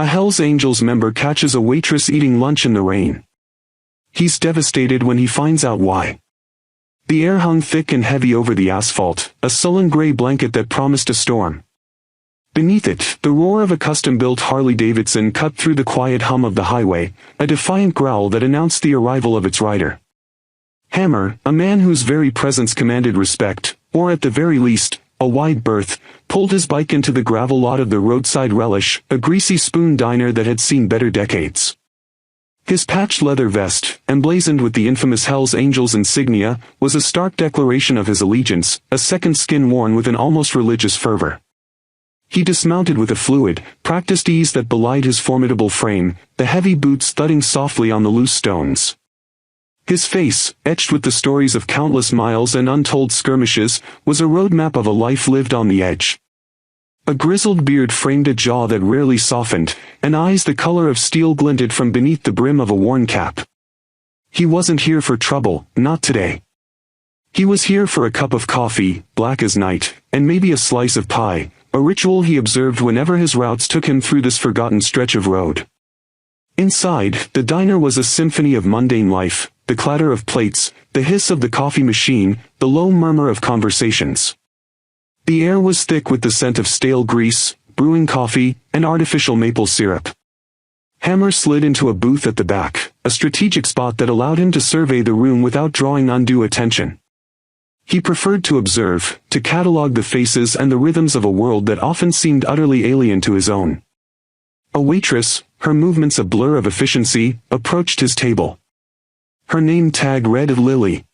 A Hells Angels member catches a waitress eating lunch in the rain. He's devastated when he finds out why. The air hung thick and heavy over the asphalt, a sullen gray blanket that promised a storm. Beneath it, the roar of a custom-built Harley-Davidson cut through the quiet hum of the highway, a defiant growl that announced the arrival of its rider. Hammer, a man whose very presence commanded respect, or at the very least, a wide berth, pulled his bike into the gravel lot of the Roadside Relish, a greasy spoon diner that had seen better decades. His patched leather vest, emblazoned with the infamous Hells Angels insignia, was a stark declaration of his allegiance, a second skin worn with an almost religious fervor. He dismounted with a fluid, practiced ease that belied his formidable frame, the heavy boots thudding softly on the loose stones. His face, etched with the stories of countless miles and untold skirmishes, was a roadmap of a life lived on the edge. A grizzled beard framed a jaw that rarely softened, and eyes the color of steel glinted from beneath the brim of a worn cap. He wasn't here for trouble, not today. He was here for a cup of coffee, black as night, and maybe a slice of pie, a ritual he observed whenever his routes took him through this forgotten stretch of road. Inside, the diner was a symphony of mundane life, the clatter of plates, the hiss of the coffee machine, the low murmur of conversations. The air was thick with the scent of stale grease, brewing coffee, and artificial maple syrup. Hammer slid into a booth at the back, a strategic spot that allowed him to survey the room without drawing undue attention. He preferred to observe, to catalog the faces and the rhythms of a world that often seemed utterly alien to his own. A waitress, her movements a blur of efficiency, approached his table. Her name tag read Lily.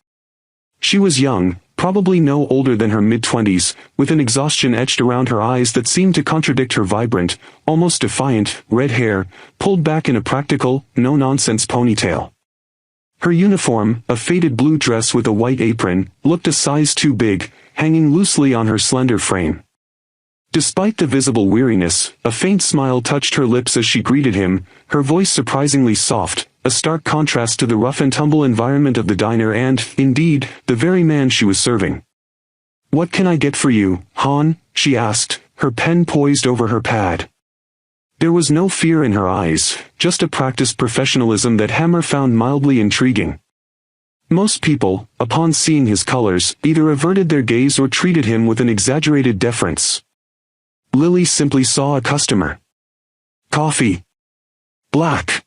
She was young, probably no older than her mid-20s, with an exhaustion etched around her eyes that seemed to contradict her vibrant, almost defiant, red hair, pulled back in a practical, no-nonsense ponytail. Her uniform, a faded blue dress with a white apron, looked a size too big, hanging loosely on her slender frame. Despite the visible weariness, a faint smile touched her lips as she greeted him, her voice surprisingly soft, a stark contrast to the rough-and-tumble environment of the diner and, indeed, the very man she was serving. "What can I get for you, Han?" she asked, her pen poised over her pad. There was no fear in her eyes, just a practiced professionalism that Hammer found mildly intriguing. Most people, upon seeing his colors, either averted their gaze or treated him with an exaggerated deference. Lily simply saw a customer. "Coffee. Black.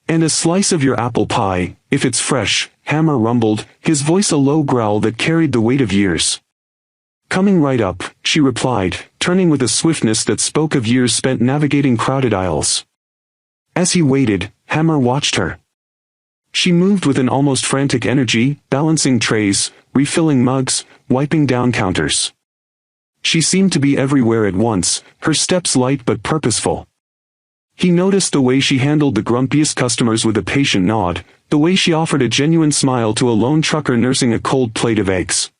And a slice of your apple pie, if it's fresh," Hammer rumbled, his voice a low growl that carried the weight of years. "Coming right up," she replied, turning with a swiftness that spoke of years spent navigating crowded aisles. As he waited, Hammer watched her. She moved with an almost frantic energy, balancing trays, refilling mugs, wiping down counters. She seemed to be everywhere at once, her steps light but purposeful. He noticed the way she handled the grumpiest customers with a patient nod, the way she offered a genuine smile to a lone trucker nursing a cold plate of eggs.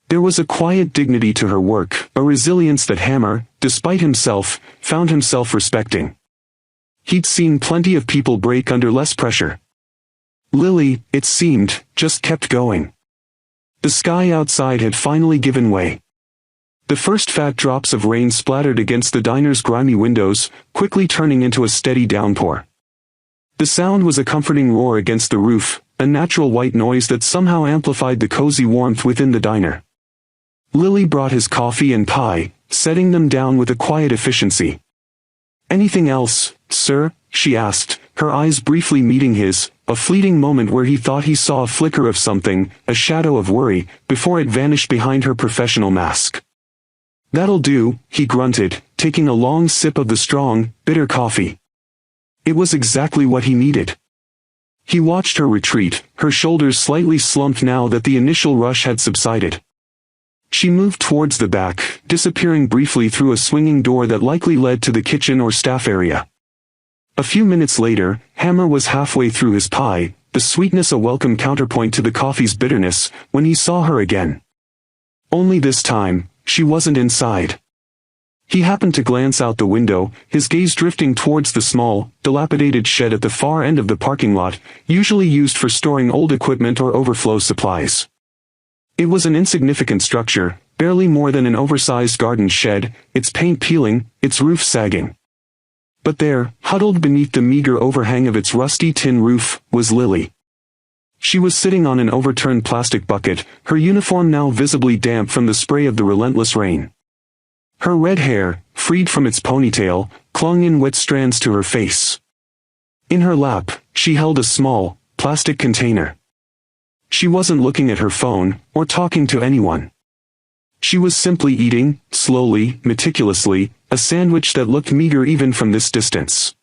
There was a quiet dignity to her work, a resilience that Hammer, despite himself, found himself respecting. He'd seen plenty of people break under less pressure. Lily, it seemed, just kept going. The sky outside had finally given way. The first fat drops of rain splattered against the diner's grimy windows, quickly turning into a steady downpour. The sound was a comforting roar against the roof, a natural white noise that somehow amplified the cozy warmth within the diner. Lily brought his coffee and pie, setting them down with a quiet efficiency. "Anything else, sir?" she asked, her eyes briefly meeting his, a fleeting moment where he thought he saw a flicker of something, a shadow of worry, before it vanished behind her professional mask. "That'll do," he grunted, taking a long sip of the strong, bitter coffee. It was exactly what he needed. He watched her retreat, her shoulders slightly slumped now that the initial rush had subsided. She moved towards the back, disappearing briefly through a swinging door that likely led to the kitchen or staff area. A few minutes later, Hammer was halfway through his pie, the sweetness a welcome counterpoint to the coffee's bitterness, when he saw her again. Only this time, she wasn't inside. He happened to glance out the window, his gaze drifting towards the small, dilapidated shed at the far end of the parking lot, usually used for storing old equipment or overflow supplies. It was an insignificant structure, barely more than an oversized garden shed, its paint peeling, its roof sagging. But there, huddled beneath the meager overhang of its rusty tin roof, was Lily. She was sitting on an overturned plastic bucket, her uniform now visibly damp from the spray of the relentless rain. Her red hair, freed from its ponytail, clung in wet strands to her face. In her lap, she held a small, plastic container. She wasn't looking at her phone, or talking to anyone. She was simply eating, slowly, meticulously, a sandwich that looked meager even from this distance.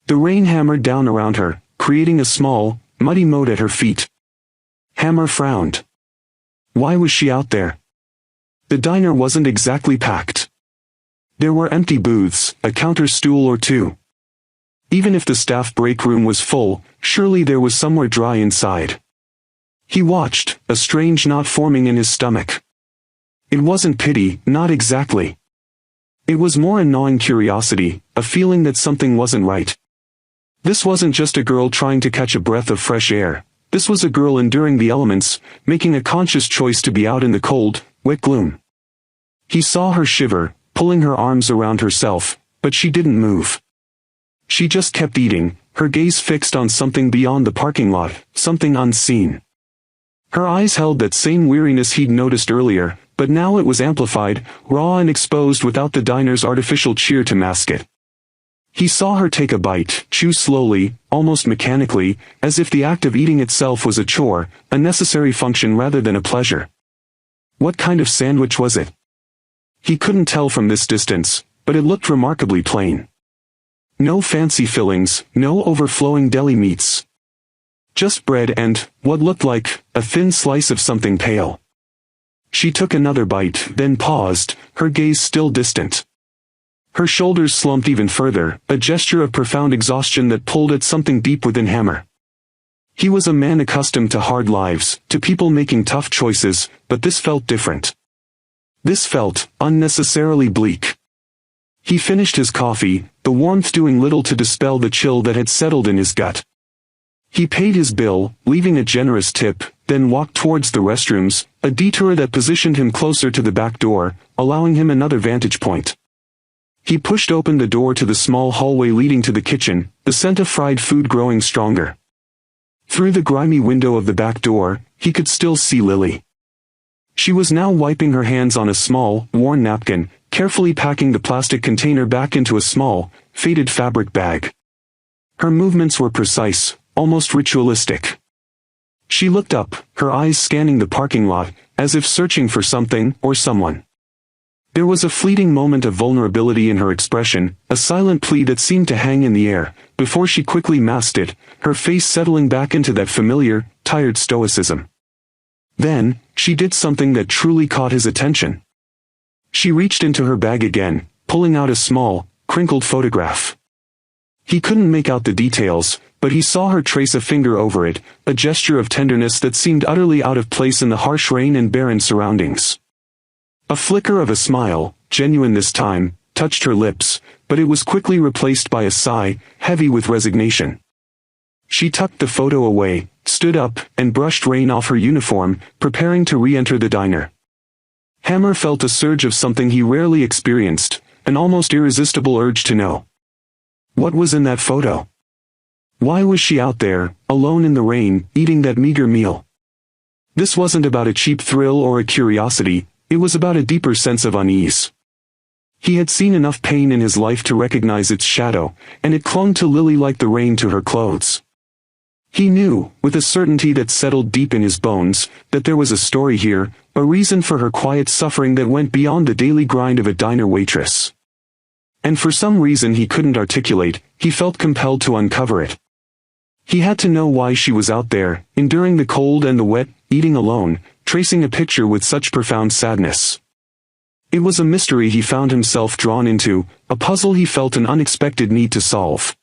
The rain hammered down around her, creating a small, muddy moat at her feet. Hammer frowned. Why was she out there? The diner wasn't exactly packed. There were empty booths, a counter stool or two. Even if the staff break room was full, surely there was somewhere dry inside. He watched, a strange knot forming in his stomach. It wasn't pity, not exactly. It was more a gnawing curiosity, a feeling that something wasn't right. This wasn't just a girl trying to catch a breath of fresh air. This was a girl enduring the elements, making a conscious choice to be out in the cold, wet gloom. He saw her shiver, pulling her arms around herself, but she didn't move. She just kept eating, her gaze fixed on something beyond the parking lot, something unseen. Her eyes held that same weariness he'd noticed earlier, but now it was amplified, raw and exposed without the diner's artificial cheer to mask it. He saw her take a bite, chew slowly, almost mechanically, as if the act of eating itself was a chore, a necessary function rather than a pleasure. What kind of sandwich was it? He couldn't tell from this distance, but it looked remarkably plain. No fancy fillings, no overflowing deli meats. Just bread and, what looked like, a thin slice of something pale. She took another bite, then paused, her gaze still distant. Her shoulders slumped even further, a gesture of profound exhaustion that pulled at something deep within Hammer. He was a man accustomed to hard lives, to people making tough choices, but this felt different. This felt unnecessarily bleak. He finished his coffee, the warmth doing little to dispel the chill that had settled in his gut. He paid his bill, leaving a generous tip, then walked towards the restrooms, a detour that positioned him closer to the back door, allowing him another vantage point. He pushed open the door to the small hallway leading to the kitchen, the scent of fried food growing stronger. Through the grimy window of the back door, he could still see Lily. She was now wiping her hands on a small, worn napkin, carefully packing the plastic container back into a small, faded fabric bag. Her movements were precise, almost ritualistic. She looked up, her eyes scanning the parking lot, as if searching for something or someone. There was a fleeting moment of vulnerability in her expression, a silent plea that seemed to hang in the air, before she quickly masked it, her face settling back into that familiar, tired stoicism. Then, she did something that truly caught his attention. She reached into her bag again, pulling out a small, crinkled photograph. He couldn't make out the details, but he saw her trace a finger over it, a gesture of tenderness that seemed utterly out of place in the harsh rain and barren surroundings. A flicker of a smile, genuine this time, touched her lips, but it was quickly replaced by a sigh, heavy with resignation. She tucked the photo away, stood up, and brushed rain off her uniform, preparing to re-enter the diner. Hammer felt a surge of something he rarely experienced, an almost irresistible urge to know. What was in that photo? Why was she out there, alone in the rain, eating that meager meal? This wasn't about a cheap thrill or a curiosity, it was about a deeper sense of unease. He had seen enough pain in his life to recognize its shadow, and it clung to Lily like the rain to her clothes. He knew, with a certainty that settled deep in his bones, that there was a story here, a reason for her quiet suffering that went beyond the daily grind of a diner waitress. And for some reason he couldn't articulate, he felt compelled to uncover it. He had to know why she was out there, enduring the cold and the wet, eating alone, tracing a picture with such profound sadness. It was a mystery he found himself drawn into, a puzzle he felt an unexpected need to solve.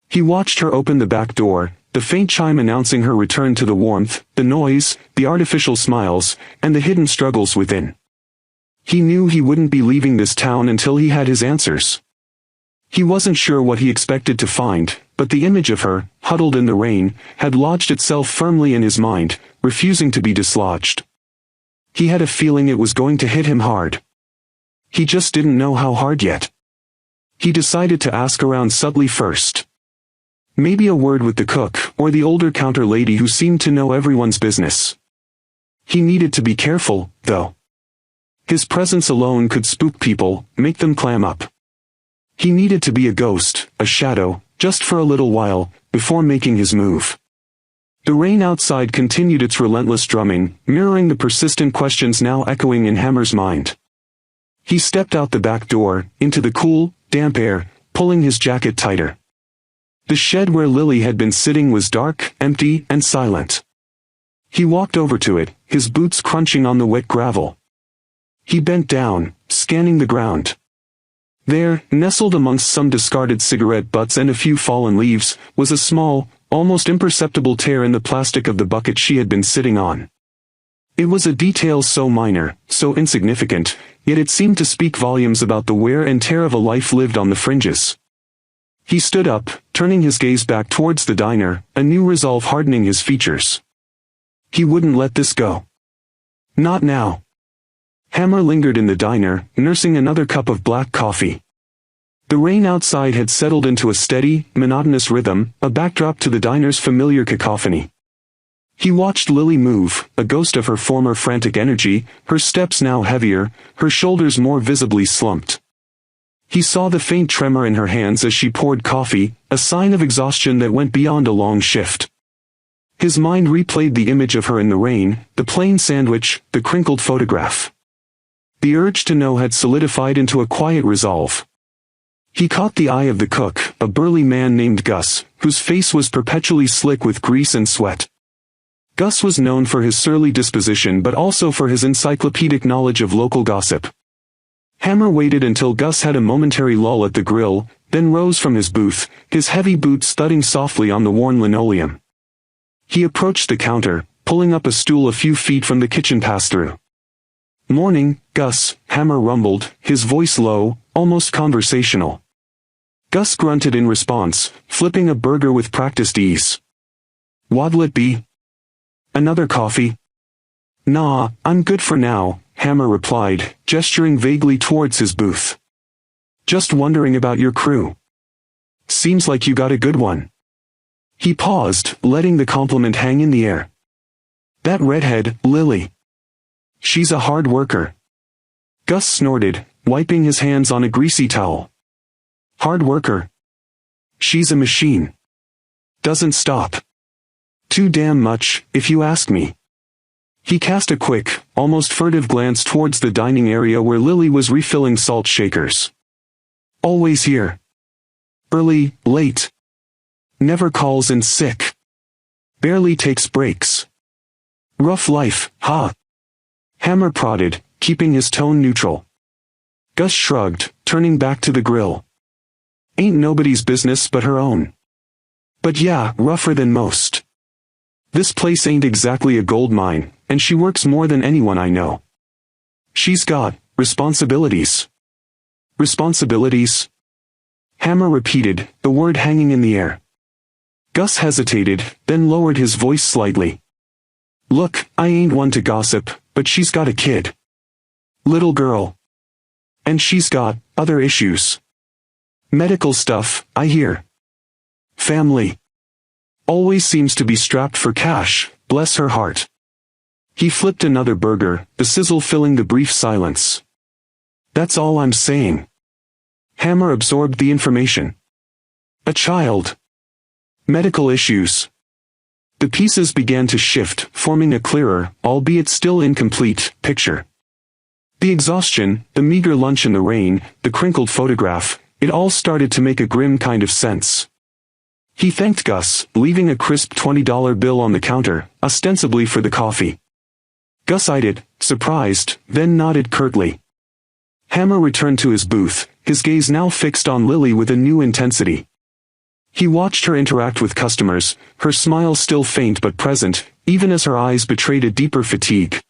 He watched her open the back door, the faint chime announcing her return to the warmth, the noise, the artificial smiles, and the hidden struggles within. He knew he wouldn't be leaving this town until he had his answers. He wasn't sure what he expected to find, but the image of her, huddled in the rain, had lodged itself firmly in his mind, refusing to be dislodged. He had a feeling it was going to hit him hard. He just didn't know how hard yet. He decided to ask around subtly first. Maybe a word with the cook, or the older counter lady who seemed to know everyone's business. He needed to be careful, though. His presence alone could spook people, make them clam up. He needed to be a ghost, a shadow, just for a little while, before making his move. The rain outside continued its relentless drumming, mirroring the persistent questions now echoing in Hammer's mind. He stepped out the back door, into the cool, damp air, pulling his jacket tighter. The shed where Lily had been sitting was dark, empty, and silent. He walked over to it, his boots crunching on the wet gravel. He bent down, scanning the ground. There, nestled amongst some discarded cigarette butts and a few fallen leaves, was a small, almost imperceptible tear in the plastic of the bucket she had been sitting on. It was a detail so minor, so insignificant, yet it seemed to speak volumes about the wear and tear of a life lived on the fringes. He stood up, turning his gaze back towards the diner, a new resolve hardening his features. He wouldn't let this go. Not now. Hammer lingered in the diner, nursing another cup of black coffee. The rain outside had settled into a steady, monotonous rhythm, a backdrop to the diner's familiar cacophony. He watched Lily move, a ghost of her former frantic energy, her steps now heavier, her shoulders more visibly slumped. He saw the faint tremor in her hands as she poured coffee, a sign of exhaustion that went beyond a long shift. His mind replayed the image of her in the rain, the plain sandwich, the crinkled photograph. The urge to know had solidified into a quiet resolve. He caught the eye of the cook, a burly man named Gus, whose face was perpetually slick with grease and sweat. Gus was known for his surly disposition but also for his encyclopedic knowledge of local gossip. Hammer waited until Gus had a momentary lull at the grill, then rose from his booth, his heavy boots thudding softly on the worn linoleum. He approached the counter, pulling up a stool a few feet from the kitchen pass-through. "Morning, Gus," Hammer rumbled, his voice low, almost conversational. Gus grunted in response, flipping a burger with practiced ease. "What'll it be? Another coffee?" "Nah, I'm good for now," Hammer replied, gesturing vaguely towards his booth. "Just wondering about your crew. Seems like you got a good one." He paused, letting the compliment hang in the air. "That redhead, Lily. She's a hard worker." Gus snorted, wiping his hands on a greasy towel. "Hard worker? She's a machine. Doesn't stop. Too damn much, if you ask me." He cast a quick, almost furtive glance towards the dining area where Lily was refilling salt shakers. "Always here. Early, late. Never calls in sick. Barely takes breaks. Rough life, huh?" Hammer prodded, keeping his tone neutral. Gus shrugged, turning back to the grill. "Ain't nobody's business but her own. But yeah, rougher than most. This place ain't exactly a gold mine, and she works more than anyone I know. She's got responsibilities." "Responsibilities?" Hammer repeated, the word hanging in the air. Gus hesitated, then lowered his voice slightly. "Look, I ain't one to gossip, but she's got a kid. Little girl. And she's got other issues. Medical stuff, I hear. Family. Always seems to be strapped for cash, bless her heart." He flipped another burger, the sizzle filling the brief silence. "That's all I'm saying." Hammer absorbed the information. A child. Medical issues. The pieces began to shift, forming a clearer, albeit still incomplete, picture. The exhaustion, the meager lunch in the rain, the crinkled photograph, it all started to make a grim kind of sense. He thanked Gus, leaving a crisp $20 bill on the counter, ostensibly for the coffee. Gus eyed it, surprised, then nodded curtly. Hammer returned to his booth, his gaze now fixed on Lily with a new intensity. He watched her interact with customers, her smile still faint but present, even as her eyes betrayed a deeper fatigue.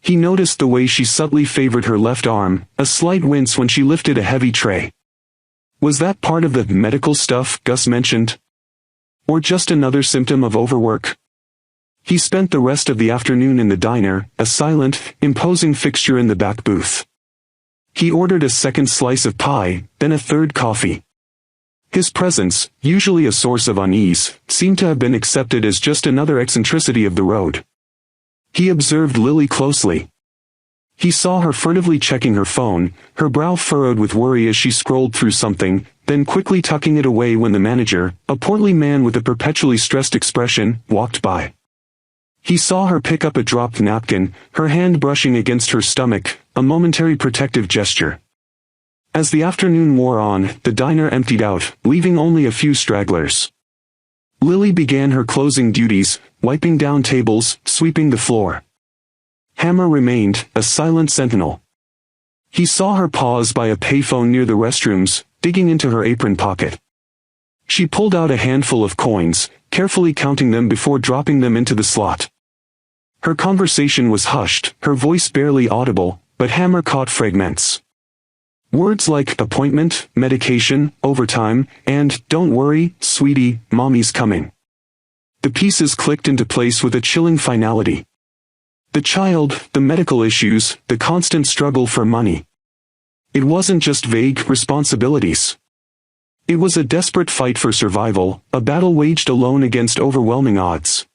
He noticed the way she subtly favored her left arm, a slight wince when she lifted a heavy tray. Was that part of the medical stuff Gus mentioned? Or just another symptom of overwork? He spent the rest of the afternoon in the diner, a silent, imposing fixture in the back booth. He ordered a second slice of pie, then a third coffee. His presence, usually a source of unease, seemed to have been accepted as just another eccentricity of the road. He observed Lily closely. He saw her furtively checking her phone, her brow furrowed with worry as she scrolled through something, then quickly tucking it away when the manager, a portly man with a perpetually stressed expression, walked by. He saw her pick up a dropped napkin, her hand brushing against her stomach, a momentary protective gesture. As the afternoon wore on, the diner emptied out, leaving only a few stragglers. Lily began her closing duties, wiping down tables, sweeping the floor. Hammer remained, a silent sentinel. He saw her pause by a payphone near the restrooms, digging into her apron pocket. She pulled out a handful of coins, carefully counting them before dropping them into the slot. Her conversation was hushed, her voice barely audible, but Hammer caught fragments. Words like appointment, medication, overtime, and don't worry, sweetie, mommy's coming. The pieces clicked into place with a chilling finality. The child, the medical issues, the constant struggle for money. It wasn't just vague responsibilities. It was a desperate fight for survival, a battle waged alone against overwhelming odds.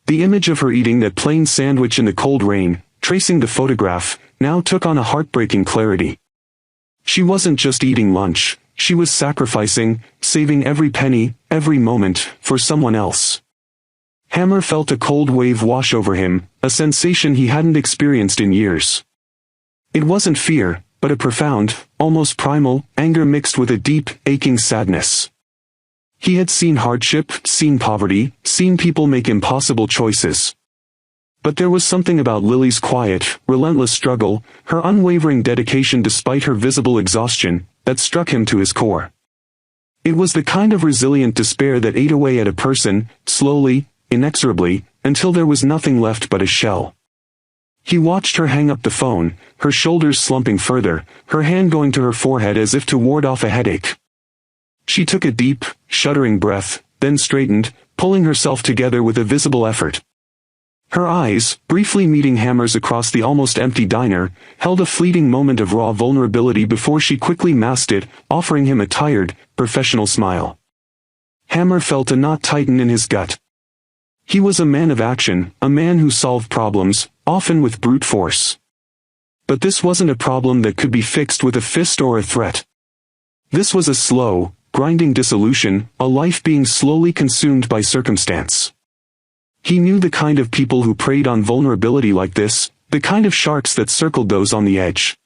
The image of her eating that plain sandwich in the cold rain, tracing the photograph, now took on a heartbreaking clarity. She wasn't just eating lunch, she was sacrificing, saving every penny, every moment, for someone else. Hammer felt a cold wave wash over him, a sensation he hadn't experienced in years. It wasn't fear, but a profound, almost primal, anger mixed with a deep, aching sadness. He had seen hardship, seen poverty, seen people make impossible choices. But there was something about Lily's quiet, relentless struggle, her unwavering dedication despite her visible exhaustion, that struck him to his core. It was the kind of resilient despair that ate away at a person, slowly, inexorably, until there was nothing left but a shell. He watched her hang up the phone, her shoulders slumping further, her hand going to her forehead as if to ward off a headache. She took a deep, shuddering breath, then straightened, pulling herself together with a visible effort. Her eyes, briefly meeting Hammer's across the almost empty diner, held a fleeting moment of raw vulnerability before she quickly masked it, offering him a tired, professional smile. Hammer felt a knot tighten in his gut. He was a man of action, a man who solved problems, often with brute force. But this wasn't a problem that could be fixed with a fist or a threat. This was a slow, grinding dissolution, a life being slowly consumed by circumstance. He knew the kind of people who preyed on vulnerability like this, the kind of sharks that circled those on the edge.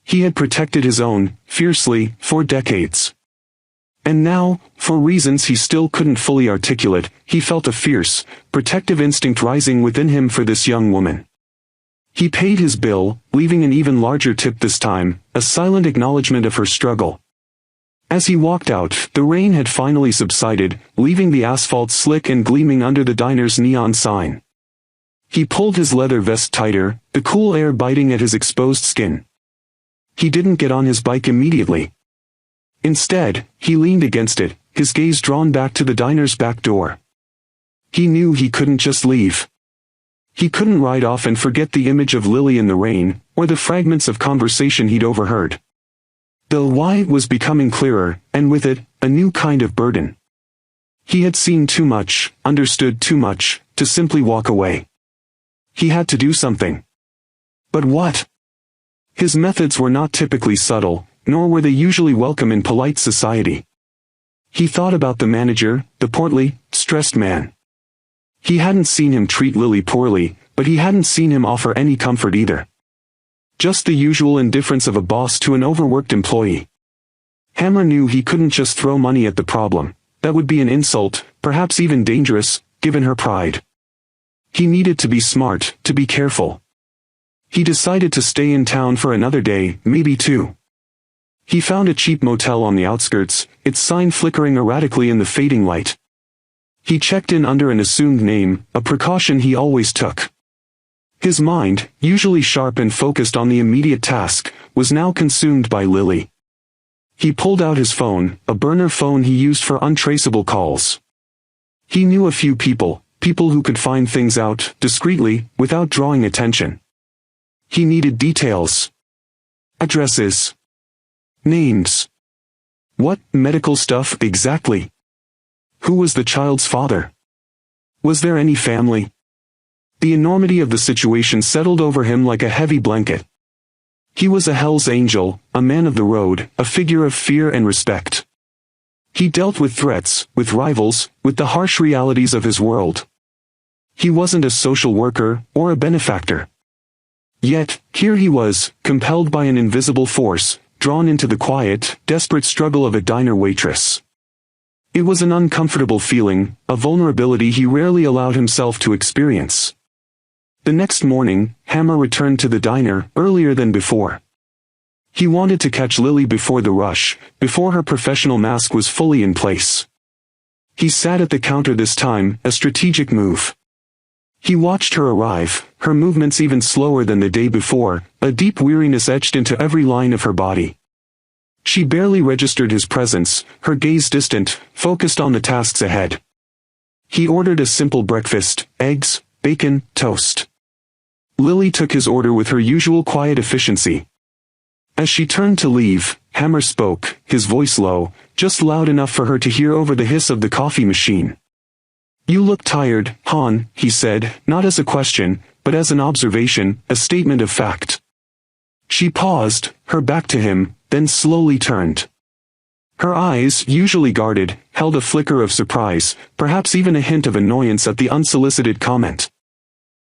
He had protected his own, fiercely, for decades. And now, for reasons he still couldn't fully articulate, he felt a fierce, protective instinct rising within him for this young woman. He paid his bill, leaving an even larger tip this time, a silent acknowledgement of her struggle. As he walked out, the rain had finally subsided, leaving the asphalt slick and gleaming under the diner's neon sign. He pulled his leather vest tighter, the cool air biting at his exposed skin. He didn't get on his bike immediately. Instead, he leaned against it, his gaze drawn back to the diner's back door. He knew he couldn't just leave. He couldn't ride off and forget the image of Lily in the rain, or the fragments of conversation he'd overheard. The why was becoming clearer, and with it, a new kind of burden. He had seen too much, understood too much, to simply walk away. He had to do something. But what? His methods were not typically subtle, nor were they usually welcome in polite society. He thought about the manager, the portly, stressed man. He hadn't seen him treat Lily poorly, but he hadn't seen him offer any comfort either. Just the usual indifference of a boss to an overworked employee. Hammer knew he couldn't just throw money at the problem. That would be an insult, perhaps even dangerous, given her pride. He needed to be smart, to be careful. He decided to stay in town for another day, maybe two. He found a cheap motel on the outskirts, its sign flickering erratically in the fading light. He checked in under an assumed name, a precaution he always took. His mind, usually sharp and focused on the immediate task, was now consumed by Lily. He pulled out his phone, a burner phone he used for untraceable calls. He knew a few people who could find things out, discreetly, without drawing attention. He needed details. Addresses. Names. What medical stuff exactly? Who was the child's father? Was there any family? The enormity of the situation settled over him like a heavy blanket. He was a Hell's Angel, a man of the road, a figure of fear and respect. He dealt with threats, with rivals, with the harsh realities of his world. He wasn't a social worker, or a benefactor. Yet, here he was, compelled by an invisible force, drawn into the quiet, desperate struggle of a diner waitress. It was an uncomfortable feeling, a vulnerability he rarely allowed himself to experience. The next morning, Hammer returned to the diner, earlier than before. He wanted to catch Lily before the rush, before her professional mask was fully in place. He sat at the counter this time, a strategic move. He watched her arrive, her movements even slower than the day before, a deep weariness etched into every line of her body. She barely registered his presence, her gaze distant, focused on the tasks ahead. He ordered a simple breakfast, eggs, bacon, toast. Lily took his order with her usual quiet efficiency. As she turned to leave, Hammer spoke, his voice low, just loud enough for her to hear over the hiss of the coffee machine. "You look tired, Han," he said, not as a question, but as an observation, a statement of fact. She paused, her back to him, then slowly turned. Her eyes, usually guarded, held a flicker of surprise, perhaps even a hint of annoyance at the unsolicited comment.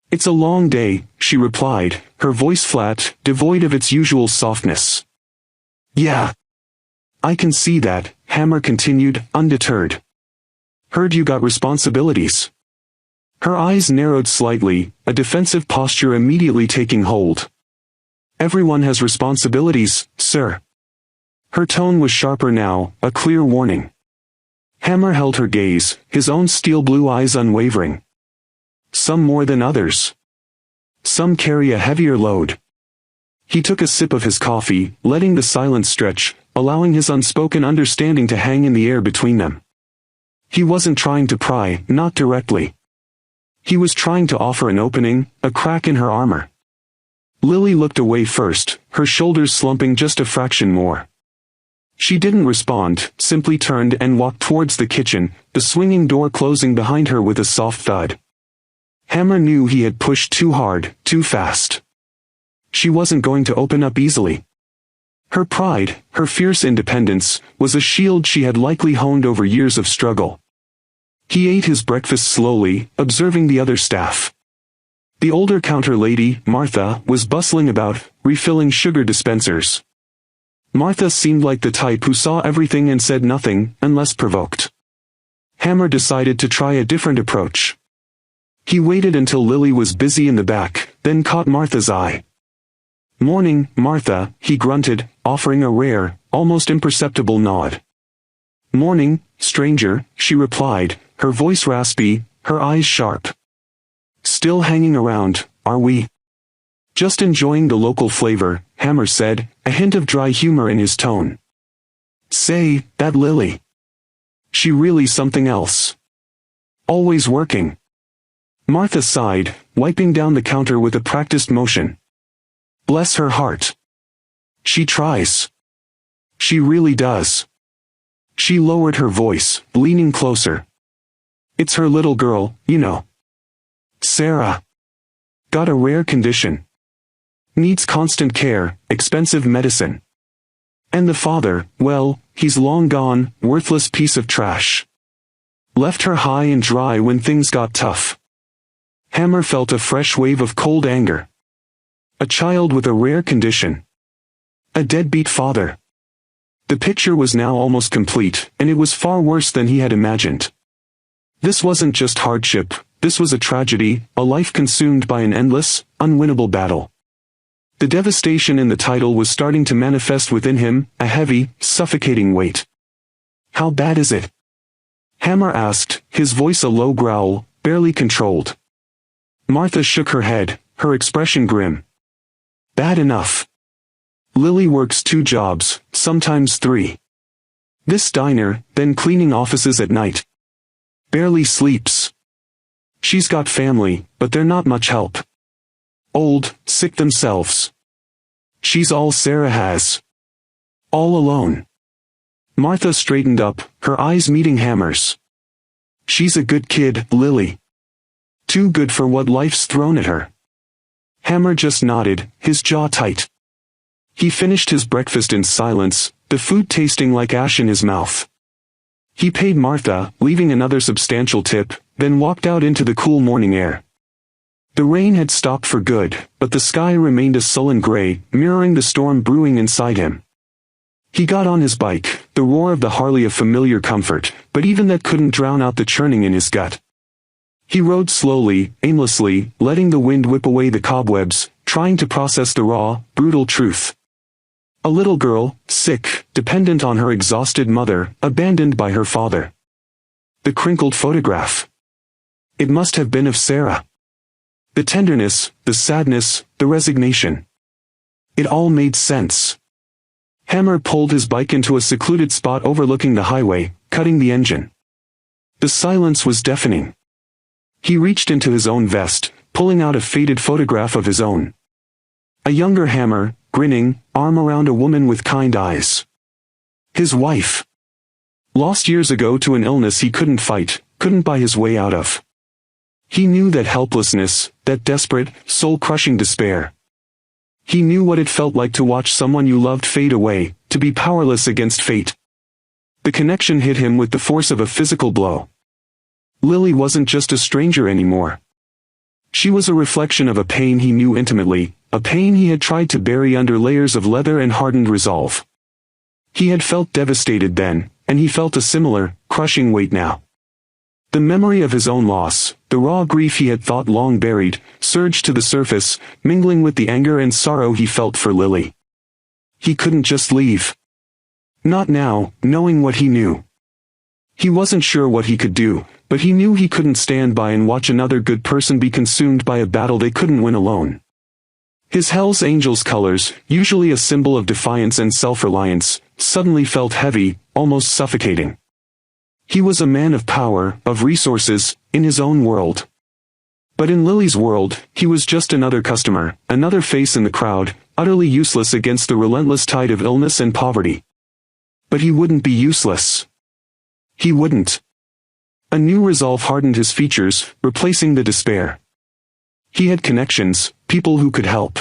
"It's a long day," she replied, her voice flat, devoid of its usual softness. "Yeah. I can see that," Hammer continued, undeterred. "Heard you got responsibilities." Her eyes narrowed slightly, a defensive posture immediately taking hold. "Everyone has responsibilities, sir." Her tone was sharper now, a clear warning. Hammer held her gaze, his own steel blue eyes unwavering. "Some more than others. Some carry a heavier load." He took a sip of his coffee, letting the silence stretch, allowing his unspoken understanding to hang in the air between them. He wasn't trying to pry, not directly. He was trying to offer an opening, a crack in her armor. Lily looked away first, her shoulders slumping just a fraction more. She didn't respond, simply turned and walked towards the kitchen, the swinging door closing behind her with a soft thud. Hammer knew he had pushed too hard, too fast. She wasn't going to open up easily. Her pride, her fierce independence, was a shield she had likely honed over years of struggle. He ate his breakfast slowly, observing the other staff. The older counter lady, Martha, was bustling about, refilling sugar dispensers. Martha seemed like the type who saw everything and said nothing, unless provoked. Hammer decided to try a different approach. He waited until Lily was busy in the back, then caught Martha's eye. "Morning, Martha," he grunted, offering a rare, almost imperceptible nod. "Morning, stranger," she replied, her voice raspy, her eyes sharp. "Still hanging around, are we?" "Just enjoying the local flavor," Hammer said, a hint of dry humor in his tone. "Say, that Lily. She really something else. Always working." Martha sighed, wiping down the counter with a practiced motion. "Bless her heart. She tries. She really does." She lowered her voice, leaning closer. "It's her little girl, you know. Sarah. Got a rare condition. Needs constant care, expensive medicine. And the father, well, he's long gone, worthless piece of trash. Left her high and dry when things got tough." Hammer felt a fresh wave of cold anger. A child with a rare condition. A deadbeat father. The picture was now almost complete, and it was far worse than he had imagined. This wasn't just hardship, this was a tragedy, a life consumed by an endless, unwinnable battle. The devastation in the title was starting to manifest within him, a heavy, suffocating weight. "How bad is it?" Hammer asked, his voice a low growl, barely controlled. Martha shook her head, her expression grim. "Bad enough. Lily works 2 jobs, sometimes 3. This diner, then cleaning offices at night. Barely sleeps. She's got family, but they're not much help. Old, sick themselves. She's all Sarah has. All alone. Martha straightened up, her eyes meeting Hammer's. She's a good kid, Lily. Too good for what life's thrown at her. Hammer just nodded, his jaw tight. He finished his breakfast in silence, the food tasting like ash in his mouth. He paid Martha, leaving another substantial tip, then walked out into the cool morning air. The rain had stopped for good, but the sky remained a sullen gray, mirroring the storm brewing inside him. He got on his bike, the roar of the Harley a familiar comfort, but even that couldn't drown out the churning in his gut. He rode slowly, aimlessly, letting the wind whip away the cobwebs, trying to process the raw, brutal truth. A little girl, sick, dependent on her exhausted mother, abandoned by her father. The crinkled photograph. It must have been of Sarah. The tenderness, the sadness, the resignation. It all made sense. Hammer pulled his bike into a secluded spot overlooking the highway, cutting the engine. The silence was deafening. He reached into his own vest, pulling out a faded photograph of his own. A younger Hammer, grinning, arm around a woman with kind eyes. His wife. Lost years ago to an illness he couldn't fight, couldn't buy his way out of. He knew that helplessness, that desperate, soul-crushing despair. He knew what it felt like to watch someone you loved fade away, to be powerless against fate. The connection hit him with the force of a physical blow. Lily wasn't just a stranger anymore. She was a reflection of a pain he knew intimately, a pain he had tried to bury under layers of leather and hardened resolve. He had felt devastated then, and he felt a similar, crushing weight now. The memory of his own loss, the raw grief he had thought long buried, surged to the surface, mingling with the anger and sorrow he felt for Lily. He couldn't just leave. Not now, knowing what he knew. He wasn't sure what he could do, but he knew he couldn't stand by and watch another good person be consumed by a battle they couldn't win alone. His Hell's Angels colors, usually a symbol of defiance and self-reliance, suddenly felt heavy, almost suffocating. He was a man of power, of resources, in his own world. But in Lily's world, he was just another customer, another face in the crowd, utterly useless against the relentless tide of illness and poverty. But he wouldn't be useless. He wouldn't. A new resolve hardened his features, replacing the despair. He had connections, people who could help.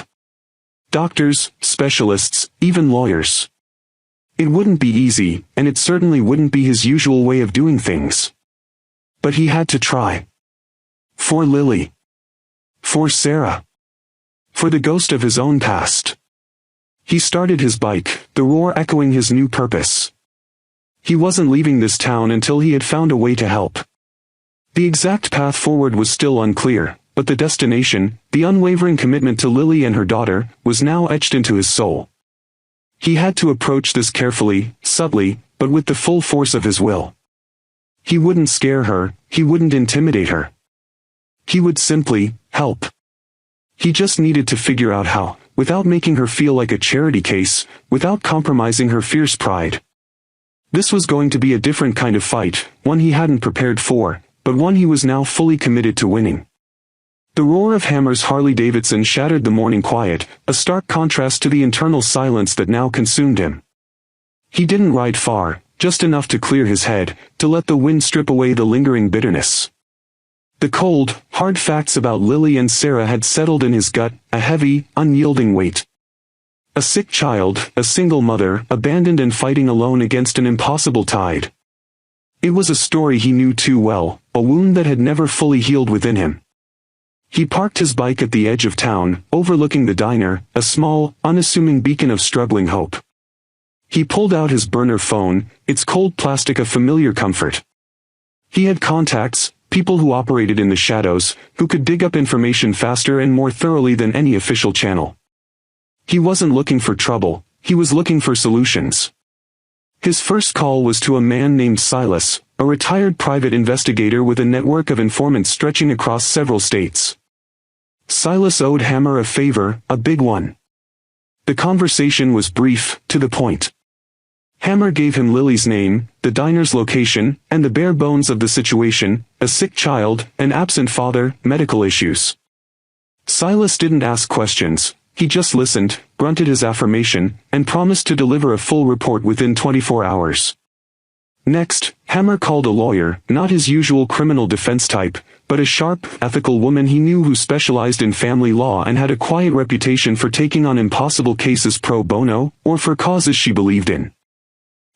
Doctors, specialists, even lawyers. It wouldn't be easy, and it certainly wouldn't be his usual way of doing things. But he had to try. For Lily. For Sarah. For the ghost of his own past. He started his bike, the roar echoing his new purpose. He wasn't leaving this town until he had found a way to help. The exact path forward was still unclear, but the destination, the unwavering commitment to Lily and her daughter, was now etched into his soul. He had to approach this carefully, subtly, but with the full force of his will. He wouldn't scare her, he wouldn't intimidate her. He would simply help. He just needed to figure out how, without making her feel like a charity case, without compromising her fierce pride. This was going to be a different kind of fight, one he hadn't prepared for, but one he was now fully committed to winning. The roar of Hammer's Harley-Davidson shattered the morning quiet, a stark contrast to the internal silence that now consumed him. He didn't ride far, just enough to clear his head, to let the wind strip away the lingering bitterness. The cold, hard facts about Lily and Sarah had settled in his gut, a heavy, unyielding weight. A sick child, a single mother, abandoned and fighting alone against an impossible tide. It was a story he knew too well, a wound that had never fully healed within him. He parked his bike at the edge of town, overlooking the diner, a small, unassuming beacon of struggling hope. He pulled out his burner phone, its cold plastic a familiar comfort. He had contacts, people who operated in the shadows, who could dig up information faster and more thoroughly than any official channel. He wasn't looking for trouble, he was looking for solutions. His first call was to a man named Silas, a retired private investigator with a network of informants stretching across several states. Silas owed Hammer a favor, a big one. The conversation was brief, to the point. Hammer gave him Lily's name, the diner's location, and the bare bones of the situation, a sick child, an absent father, medical issues. Silas didn't ask questions, He just listened, grunted his affirmation, and promised to deliver a full report within 24 hours. Next, Hammer called a lawyer, not his usual criminal defense type, but a sharp, ethical woman he knew who specialized in family law and had a quiet reputation for taking on impossible cases pro bono, or for causes she believed in.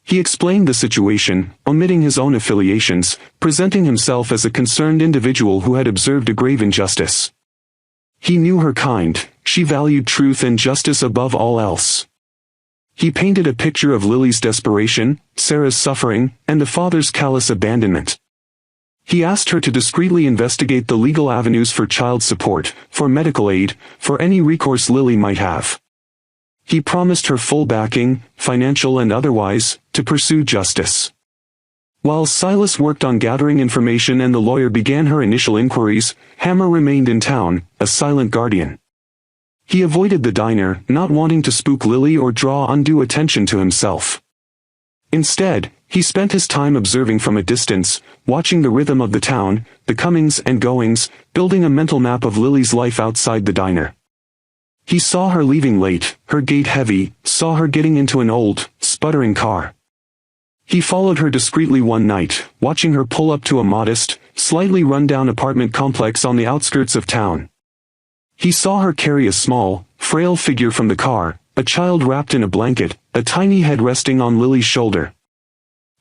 He explained the situation, omitting his own affiliations, presenting himself as a concerned individual who had observed a grave injustice. He knew her kind, she valued truth and justice above all else. He painted a picture of Lily's desperation, Sarah's suffering, and the father's callous abandonment. He asked her to discreetly investigate the legal avenues for child support, for medical aid, for any recourse Lily might have. He promised her full backing, financial and otherwise, to pursue justice. While Silas worked on gathering information and the lawyer began her initial inquiries, Hammer remained in town, a silent guardian. He avoided the diner, not wanting to spook Lily or draw undue attention to himself. Instead, he spent his time observing from a distance, watching the rhythm of the town, the comings and goings, building a mental map of Lily's life outside the diner. He saw her leaving late, her gait heavy, saw her getting into an old, sputtering car. He followed her discreetly one night, watching her pull up to a modest, slightly run-down apartment complex on the outskirts of town. He saw her carry a small, frail figure from the car, a child wrapped in a blanket, a tiny head resting on Lily's shoulder.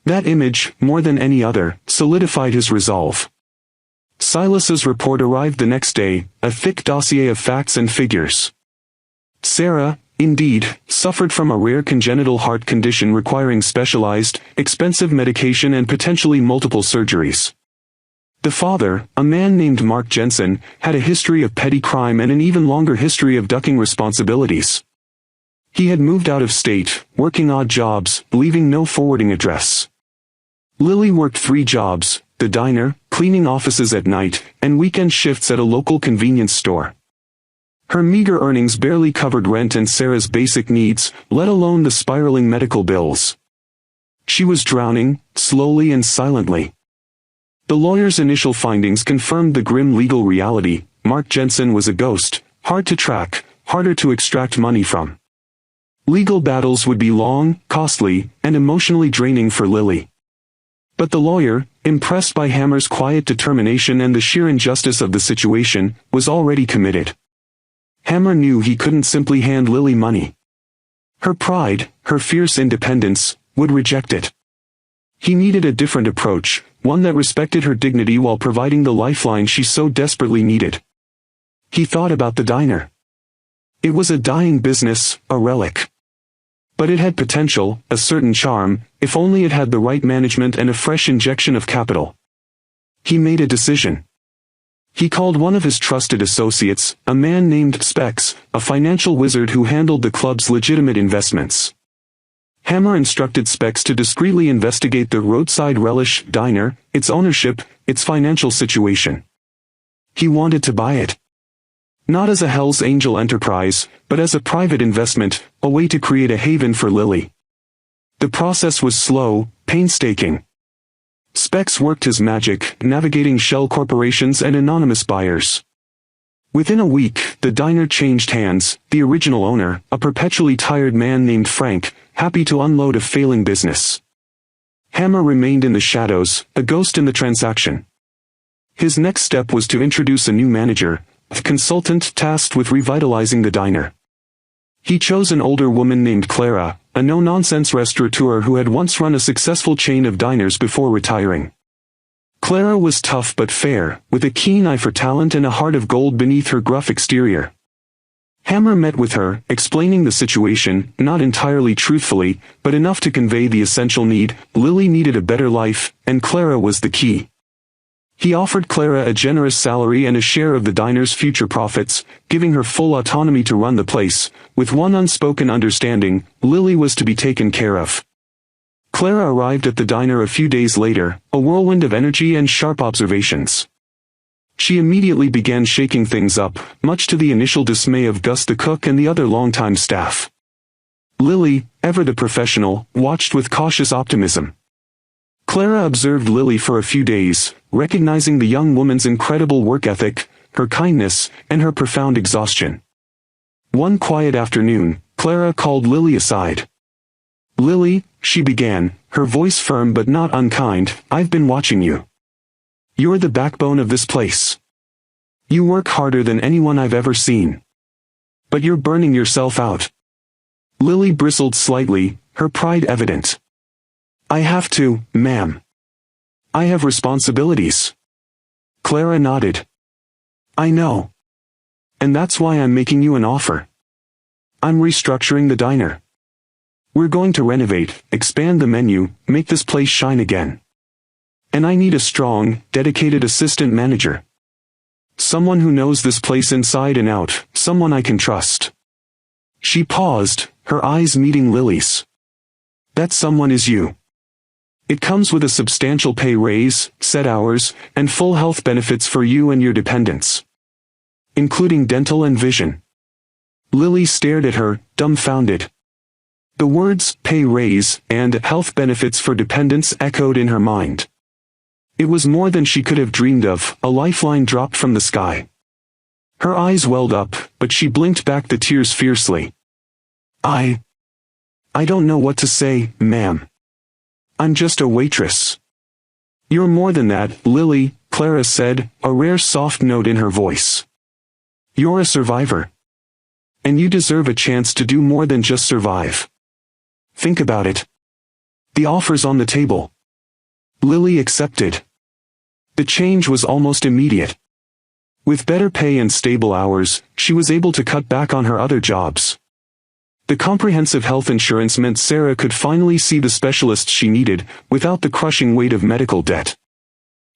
That image, more than any other, solidified his resolve. Silas's report arrived the next day, a thick dossier of facts and figures. Sarah, indeed, suffered from a rare congenital heart condition requiring specialized, expensive medication and potentially multiple surgeries. The father, a man named Mark Jensen, had a history of petty crime and an even longer history of ducking responsibilities. He had moved out of state, working odd jobs, leaving no forwarding address. Lily worked 3 jobs, the diner, cleaning offices at night, and weekend shifts at a local convenience store. Her meager earnings barely covered rent and Sarah's basic needs, let alone the spiraling medical bills. She was drowning, slowly and silently. The lawyer's initial findings confirmed the grim legal reality: Mark Jensen was a ghost, hard to track, harder to extract money from. Legal battles would be long, costly, and emotionally draining for Lily. But the lawyer, impressed by Hammer's quiet determination and the sheer injustice of the situation, was already committed. Hammer knew he couldn't simply hand Lily money. Her pride, her fierce independence, would reject it. He needed a different approach, one that respected her dignity while providing the lifeline she so desperately needed. He thought about the diner. It was a dying business, a relic. But it had potential, a certain charm, if only it had the right management and a fresh injection of capital. He made a decision. He called one of his trusted associates, a man named Specs, a financial wizard who handled the club's legitimate investments. Hammer instructed Specs to discreetly investigate the Roadside Relish diner, its ownership, its financial situation. He wanted to buy it. Not as a Hell's Angel enterprise, but as a private investment, a way to create a haven for Lily. The process was slow, painstaking. Specs worked his magic, navigating shell corporations and anonymous buyers. Within a week, the diner changed hands, the original owner, a perpetually tired man named Frank, happy to unload a failing business. Hammer remained in the shadows, a ghost in the transaction. His next step was to introduce a new manager, a consultant tasked with revitalizing the diner. He chose an older woman named Clara, a no-nonsense restaurateur who had once run a successful chain of diners before retiring. Clara was tough but fair, with a keen eye for talent and a heart of gold beneath her gruff exterior. Hammer met with her, explaining the situation, not entirely truthfully, but enough to convey the essential need: Lily needed a better life, and Clara was the key. He offered Clara a generous salary and a share of the diner's future profits, giving her full autonomy to run the place, with one unspoken understanding: Lily was to be taken care of. Clara arrived at the diner a few days later, a whirlwind of energy and sharp observations. She immediately began shaking things up, much to the initial dismay of Gus the cook and the other longtime staff. Lily, ever the professional, watched with cautious optimism. Clara observed Lily for a few days, recognizing the young woman's incredible work ethic, her kindness, and her profound exhaustion. One quiet afternoon, Clara called Lily aside. "Lily," she began, her voice firm but not unkind, "I've been watching you. You're the backbone of this place. You work harder than anyone I've ever seen. But you're burning yourself out." Lily bristled slightly, her pride evident. "I have to, ma'am. I have responsibilities." Clara nodded. "I know. And that's why I'm making you an offer. I'm restructuring the diner. We're going to renovate, expand the menu, make this place shine again. And I need a strong, dedicated assistant manager. Someone who knows this place inside and out, someone I can trust." She paused, her eyes meeting Lily's. "That someone is you. It comes with a substantial pay raise, set hours, and full health benefits for you and your dependents. Including dental and vision." Lily stared at her, dumbfounded. The words, pay raise, and health benefits for dependents echoed in her mind. It was more than she could have dreamed of, a lifeline dropped from the sky. Her eyes welled up, but she blinked back the tears fiercely. I don't know what to say, ma'am. I'm just a waitress." "You're more than that, Lily," Clara said, a rare soft note in her voice. "You're a survivor. And you deserve a chance to do more than just survive. Think about it. The offer's on the table." Lily accepted. The change was almost immediate. With better pay and stable hours, she was able to cut back on her other jobs. The comprehensive health insurance meant Sarah could finally see the specialists she needed, without the crushing weight of medical debt.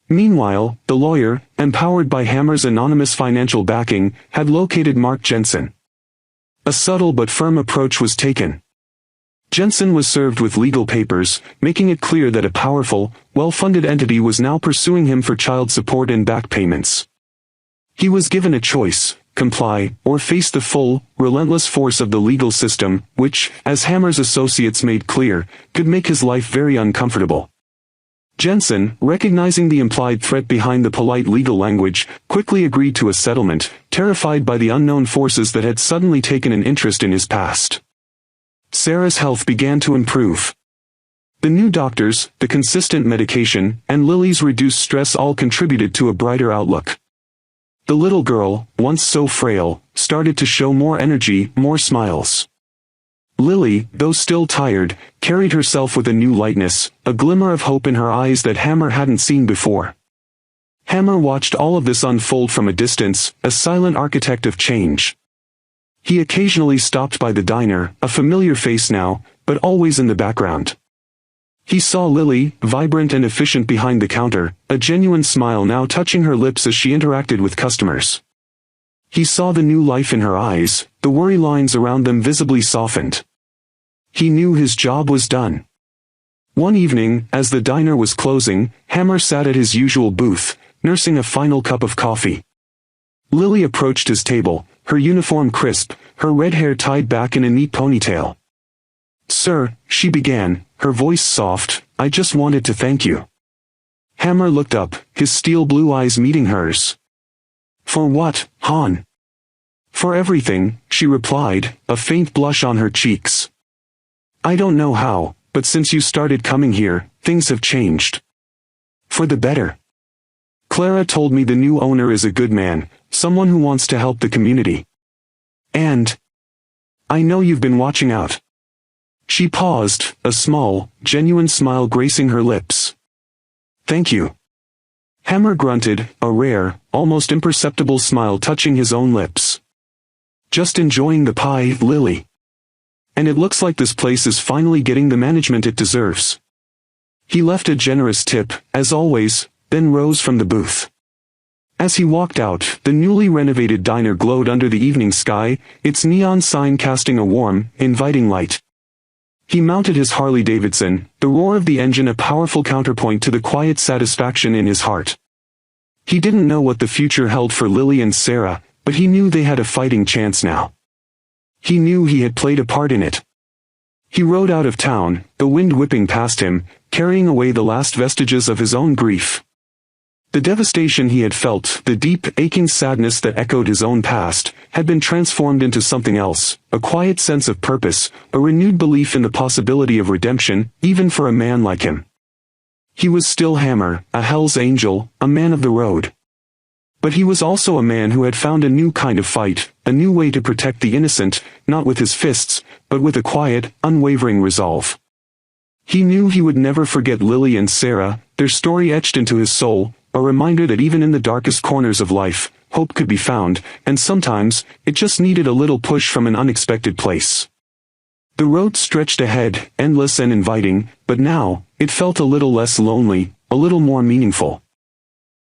Meanwhile, the lawyer, empowered by Hammer's anonymous financial backing, had located Mark Jensen. A subtle but firm approach was taken. Jensen was served with legal papers, making it clear that a powerful, well-funded entity was now pursuing him for child support and back payments. He was given a choice: comply, or face the full, relentless force of the legal system, which, as Hammer's associates made clear, could make his life very uncomfortable. Jensen, recognizing the implied threat behind the polite legal language, quickly agreed to a settlement, terrified by the unknown forces that had suddenly taken an interest in his past. Sarah's health began to improve. The new doctors, the consistent medication, and Lily's reduced stress all contributed to a brighter outlook. The little girl, once so frail, started to show more energy, more smiles. Lily, though still tired, carried herself with a new lightness, a glimmer of hope in her eyes that Hammer hadn't seen before. Hammer watched all of this unfold from a distance, a silent architect of change. He occasionally stopped by the diner, a familiar face now, but always in the background. He saw Lily, vibrant and efficient behind the counter, a genuine smile now touching her lips as she interacted with customers. He saw the new life in her eyes, the worry lines around them visibly softened. He knew his job was done. One evening, as the diner was closing, Hammer sat at his usual booth, nursing a final cup of coffee. Lily approached his table, her uniform crisp, her red hair tied back in a neat ponytail. "Sir," she began, her voice soft, "I just wanted to thank you." Hammer looked up, his steel blue eyes meeting hers. "For what, hon?" "For everything," she replied, a faint blush on her cheeks. "I don't know how, but since you started coming here, things have changed. For the better. Clara told me the new owner is a good man, someone who wants to help the community. And I know you've been watching out." She paused, a small, genuine smile gracing her lips. "Thank you." Hammer grunted, a rare, almost imperceptible smile touching his own lips. "Just enjoying the pie, Lily. And it looks like this place is finally getting the management it deserves." He left a generous tip, as always, then rose from the booth. As he walked out, the newly renovated diner glowed under the evening sky, its neon sign casting a warm, inviting light. He mounted his Harley-Davidson, the roar of the engine a powerful counterpoint to the quiet satisfaction in his heart. He didn't know what the future held for Lily and Sarah, but he knew they had a fighting chance now. He knew he had played a part in it. He rode out of town, the wind whipping past him, carrying away the last vestiges of his own grief. The devastation he had felt, the deep, aching sadness that echoed his own past, had been transformed into something else, a quiet sense of purpose, a renewed belief in the possibility of redemption, even for a man like him. He was still Hammer, a Hell's Angel, a man of the road. But he was also a man who had found a new kind of fight, a new way to protect the innocent, not with his fists, but with a quiet, unwavering resolve. He knew he would never forget Lily and Sarah, their story etched into his soul, a reminder that even in the darkest corners of life, hope could be found, and sometimes, it just needed a little push from an unexpected place. The road stretched ahead, endless and inviting, but now, it felt a little less lonely, a little more meaningful.